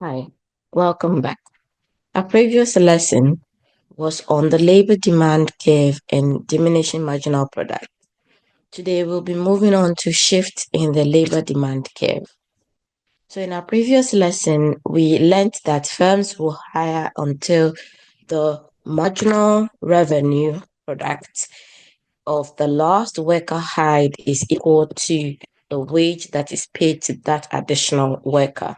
Hi, welcome back. Our previous lesson was on the labor demand curve and diminishing marginal product. Today we'll be moving on to shift in the labor demand curve. So in our previous lesson, we learned that firms will hire until the marginal revenue product of the last worker hired is equal to the wage that is paid to that additional worker.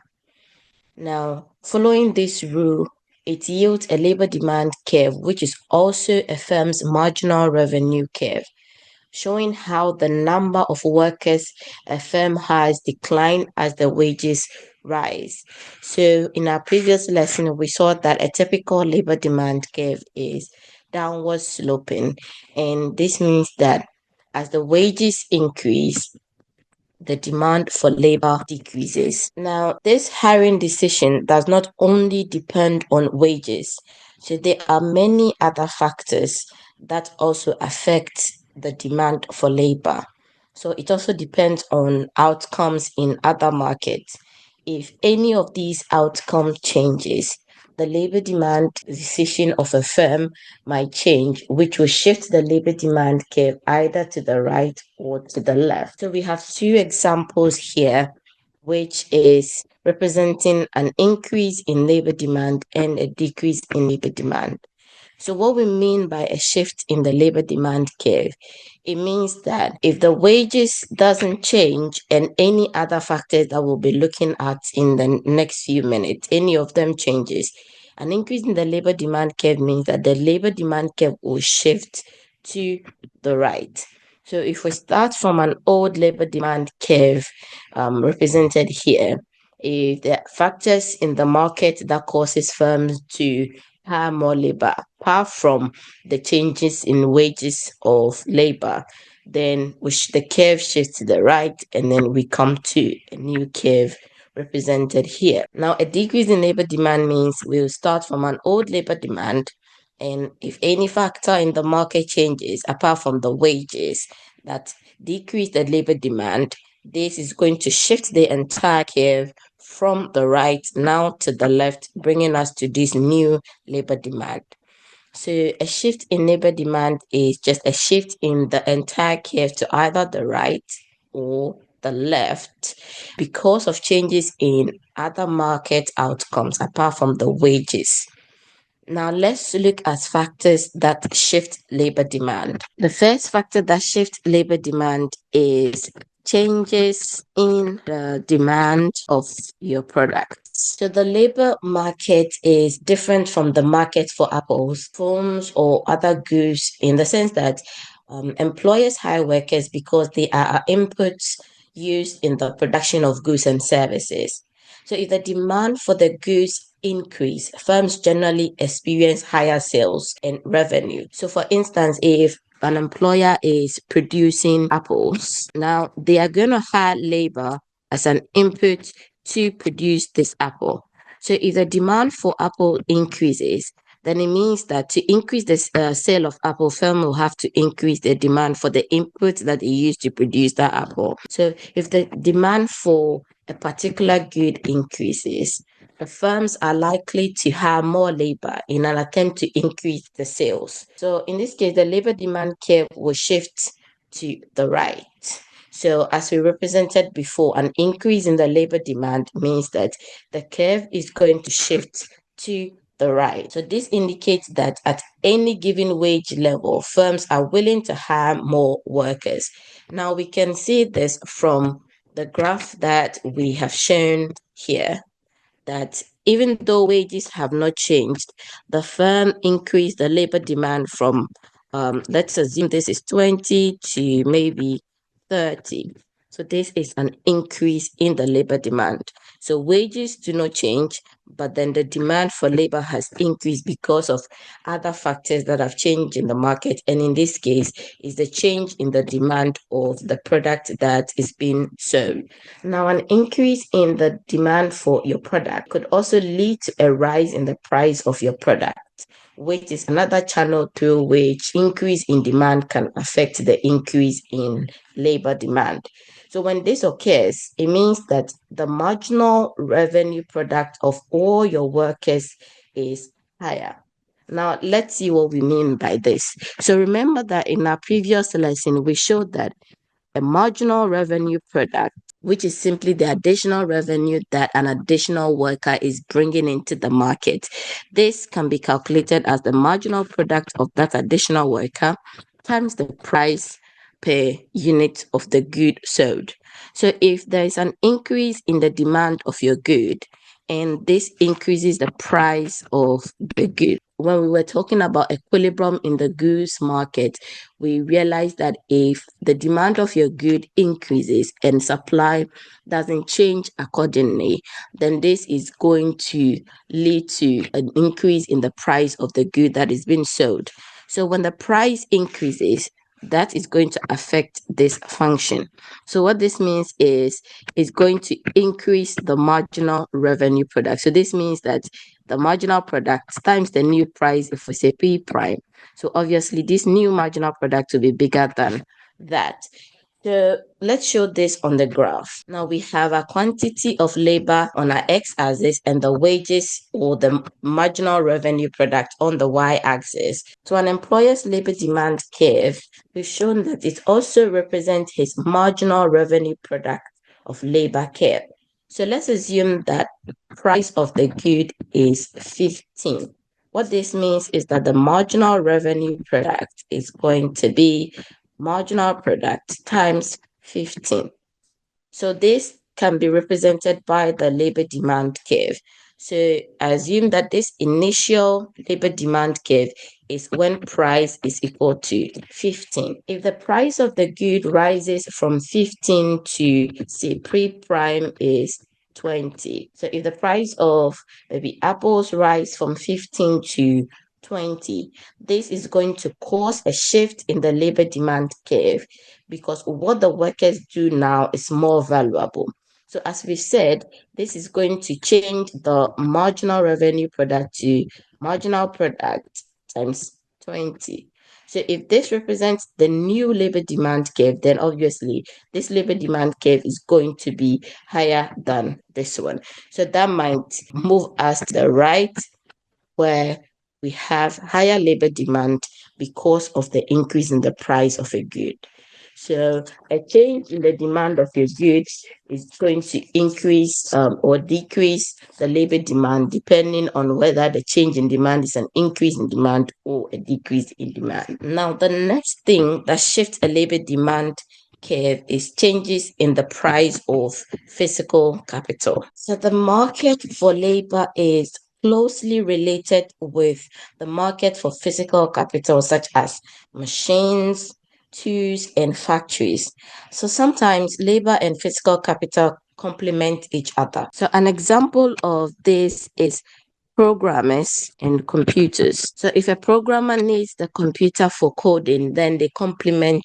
Now, following this rule, it yields a labor demand curve, which is also a firm's marginal revenue curve, showing how the number of workers a firm has decline as the wages rise. So, in our previous lesson, we saw that a typical labor demand curve is downward sloping, and this means that as the wages increase, the demand for labor decreases. Now, this hiring decision does not only depend on wages, so there are many other factors that also affect the demand for labor. So it also depends on outcomes in other markets. If any of these outcome changes, the labor demand decision of a firm might change, which will shift the labor demand curve either to the right or to the left. So we have two examples here, which is representing an increase in labor demand and a decrease in labor demand. So what we mean by a shift in the labor demand curve, it means that if the wages doesn't change and any other factors that we'll be looking at in the next few minutes, any of them changes, an increase in the labor demand curve means that the labor demand curve will shift to the right. So if we start from an old labor demand curve represented here, if the factors in the market that causes firms to hire more labor, apart from the changes in wages of labor, then the curve shifts to the right, and then we come to a new curve represented here. Now, a decrease in labor demand means we'll start from an old labor demand, and if any factor in the market changes, apart from the wages that decrease the labor demand, this is going to shift the entire curve from the right now to the left, bringing us to this new labor demand. So a shift in labor demand is just a shift in the entire curve to either the right or the left because of changes in other market outcomes apart from the wages. Now let's look at factors that shift labor demand. The first factor that shifts labor demand is changes in the demand of your products. So the labor market is different from the market for apples, phones, or other goods in the sense that employers hire workers because they are inputs used in the production of goods and services. So if the demand for the goods increase, firms generally experience higher sales and revenue. So for instance, if an employer is producing apples, now they are going to hire labor as an input to produce this apple. So if the demand for apple increases, then it means that to increase the sale of apple, firm will have to increase the demand for the input that they use to produce that apple. So if the demand for a particular good increases, the firms are likely to hire more labor in an attempt to increase the sales. So in this case, the labor demand curve will shift to the right. So as we represented before, an increase in the labor demand means that the curve is going to shift to the right. So this indicates that at any given wage level, firms are willing to hire more workers. Now we can see this from the graph that we have shown here, that even though wages have not changed, the firm increased the labor demand from, let's assume this is 20 to maybe 30. So this is an increase in the labor demand. So wages do not change, but then the demand for labor has increased because of other factors that have changed in the market. And in this case, is the change in the demand of the product that is being sold. Now, an increase in the demand for your product could also lead to a rise in the price of your product, which is another channel through which increase in demand can affect the increase in labor demand. So when this occurs, it means that the marginal revenue product of all your workers is higher. Now, let's see what we mean by this. So remember that in our previous lesson, we showed that a marginal revenue product, which is simply the additional revenue that an additional worker is bringing into the market. This can be calculated as the marginal product of that additional worker times the price per unit of the good sold. So if there is an increase in the demand of your good, and this increases the price of the good. When we were talking about equilibrium in the goods market, we realized that if the demand of your good increases and supply doesn't change accordingly, then this is going to lead to an increase in the price of the good that is being sold. So when the price increases, that is going to affect this function. So what this means is it's going to increase the marginal revenue product. So this means that the marginal product times the new price, if we say P prime. So obviously this new marginal product will be bigger than that. So let's show this on the graph. Now we have a quantity of labor on our x-axis and the wages or the marginal revenue product on the y-axis. So an employer's labor demand curve, we've shown that it also represents his marginal revenue product of labor curve. So let's assume that the price of the good is 15. What this means is that the marginal revenue product is going to be marginal product times 15. So this can be represented by the labor demand curve. So assume that this initial labor demand curve is when price is equal to 15. If the price of the good rises from 15 to, say, pre-prime is 20. So if the price of maybe apples rise from 15 to 20, this is going to cause a shift in the labor demand curve because what the workers do now is more valuable. So as we said, this is going to change the marginal revenue product to marginal product times 20. So if this represents the new labor demand curve, then obviously this labor demand curve is going to be higher than this one. So that might move us to the right, where we have higher labor demand because of the increase in the price of a good. So a change in the demand of your goods is going to increase or decrease the labor demand depending on whether the change in demand is an increase in demand or a decrease in demand. Now, the next thing that shifts a labor demand curve is changes in the price of physical capital. So the market for labor is closely related with the market for physical capital, such as machines, tools, and factories. So sometimes labor and physical capital complement each other. So an example of this is programmers and computers. So if a programmer needs the computer for coding, then they complement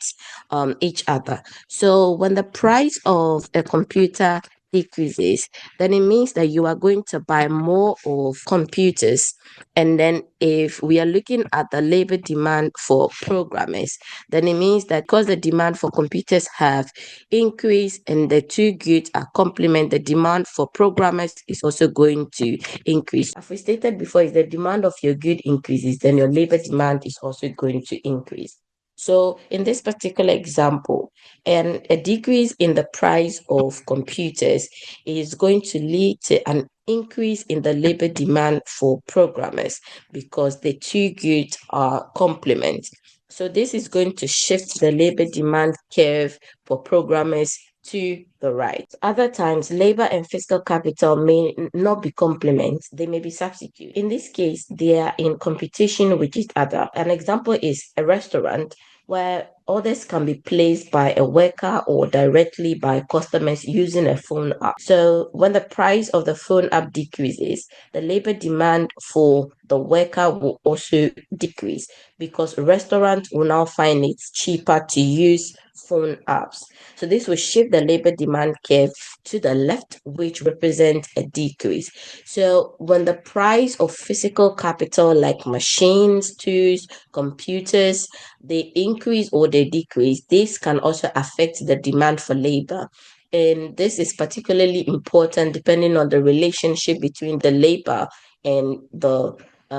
each other. So when the price of a computer decreases, then it means that you are going to buy more of computers. And then if we are looking at the labor demand for programmers, then it means that because the demand for computers have increased and the two goods are complement, the demand for programmers is also going to increase. As we stated before, if the demand of your good increases, then your labor demand is also going to increase. So in this particular example, a decrease in the price of computers is going to lead to an increase in the labor demand for programmers because the two goods are complement. So this is going to shift the labor demand curve for programmers to the right. Other times, labor and physical capital may not be complements, they may be substitutes. In this case, they are in competition with each other. An example is a restaurant where orders can be placed by a worker or directly by customers using a phone app. So when the price of the phone app decreases, the labor demand for the worker will also decrease because restaurants will now find it cheaper to use phone apps. So this will shift the labor demand curve to the left, which represents a decrease. So when the price of physical capital like machines, tools, computers, they increase or they decrease, this can also affect the demand for labor. And this is particularly important depending on the relationship between the labor and the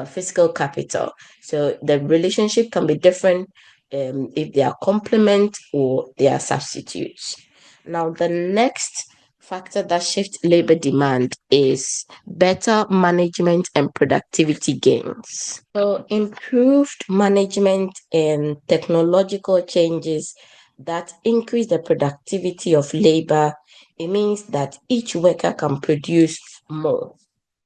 physical capital. So the relationship can be different if they are complement or they are substitutes. Now, the next factor that shifts labor demand is better management and productivity gains. So, improved management and technological changes that increase the productivity of labor. It means that each worker can produce more.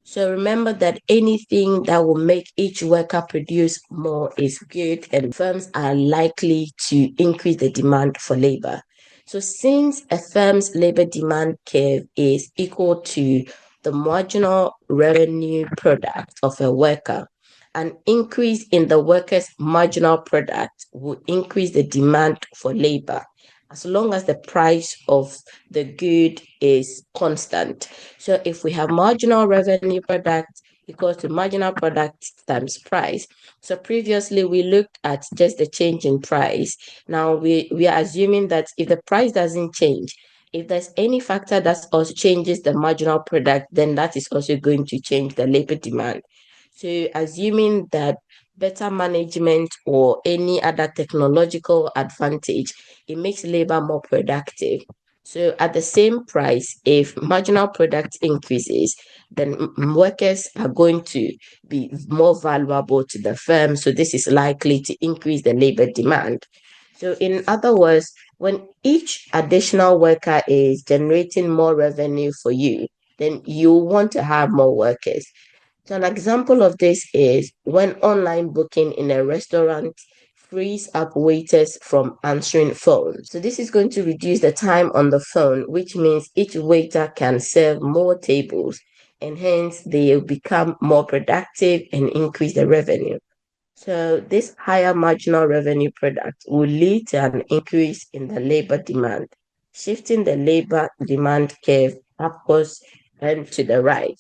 So remember that anything that will make each worker produce more is good, and firms are likely to increase the demand for labor. So since a firm's labor demand curve is equal to the marginal revenue product of a worker, an increase in the worker's marginal product will increase the demand for labor as long as the price of the good is constant. So if we have marginal revenue product equals to marginal product times price. So previously we looked at just the change in price. Now we are assuming that if the price doesn't change, if there's any factor that also changes the marginal product, then that is also going to change the labor demand. So assuming that better management or any other technological advantage, it makes labor more productive. So at the same price, if marginal product increases, then workers are going to be more valuable to the firm. So this is likely to increase the labor demand. So in other words, when each additional worker is generating more revenue for you, then you want to have more workers. So an example of this is when online booking in a restaurant frees up waiters from answering phones. So this is going to reduce the time on the phone, which means each waiter can serve more tables and hence they will become more productive and increase the revenue. So this higher marginal revenue product will lead to an increase in the labor demand, shifting the labor demand curve upwards and to the right.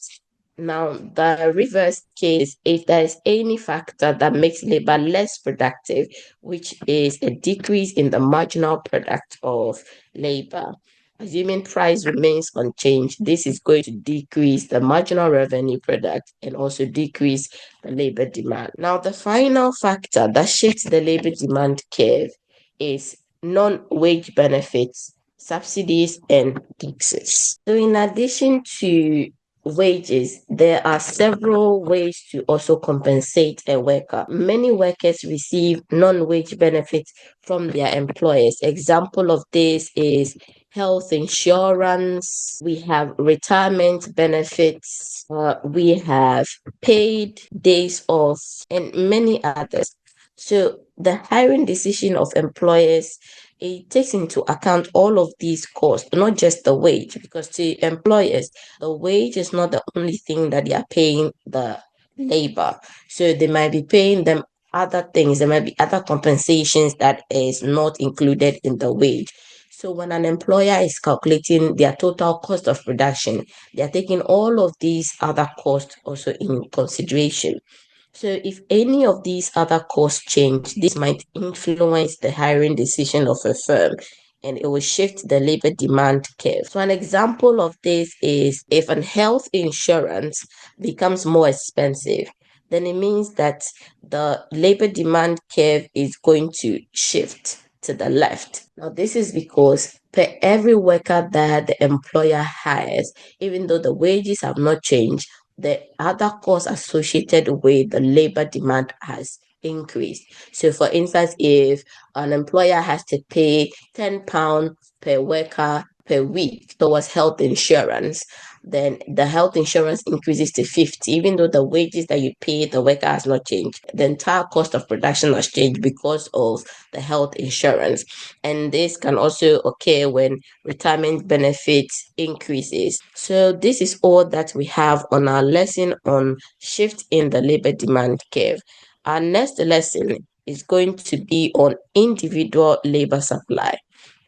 Now, the reverse case, if there is any factor that makes labor less productive, which is a decrease in the marginal product of labor, assuming price remains unchanged, this is going to decrease the marginal revenue product and also decrease the labor demand. Now, the final factor that shifts the labor demand curve is non-wage benefits, subsidies, and taxes. So, in addition to wages, there are several ways to also compensate a worker. Many workers receive non-wage benefits from their employers. Example of this is health insurance, we have retirement benefits, we have paid days off, and many others. So the hiring decision of employers, it takes into account all of these costs, not just the wage, because to employers, the wage is not the only thing that they are paying the labor. So they might be paying them other things. There might be other compensations that is not included in the wage. So when an employer is calculating their total cost of production, they are taking all of these other costs also in consideration. So if any of these other costs change, this might influence the hiring decision of a firm and it will shift the labor demand curve. So an example of this is if an health insurance becomes more expensive, then it means that the labor demand curve is going to shift to the left. Now, this is because per every worker that the employer hires, even though the wages have not changed, the other costs associated with the labor demand has increased. So, for instance, if an employer has to pay £10 per worker per week towards health insurance, then the health insurance increases to 50, even though the wages that you pay the worker has not changed. The entire cost of production has changed because of the health insurance. And this can also occur when retirement benefits increases. So this is all that we have on our lesson on shift in the labor demand curve. Our next lesson is going to be on individual labor supply.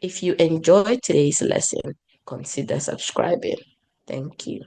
If you enjoyed today's lesson, consider subscribing. Thank you.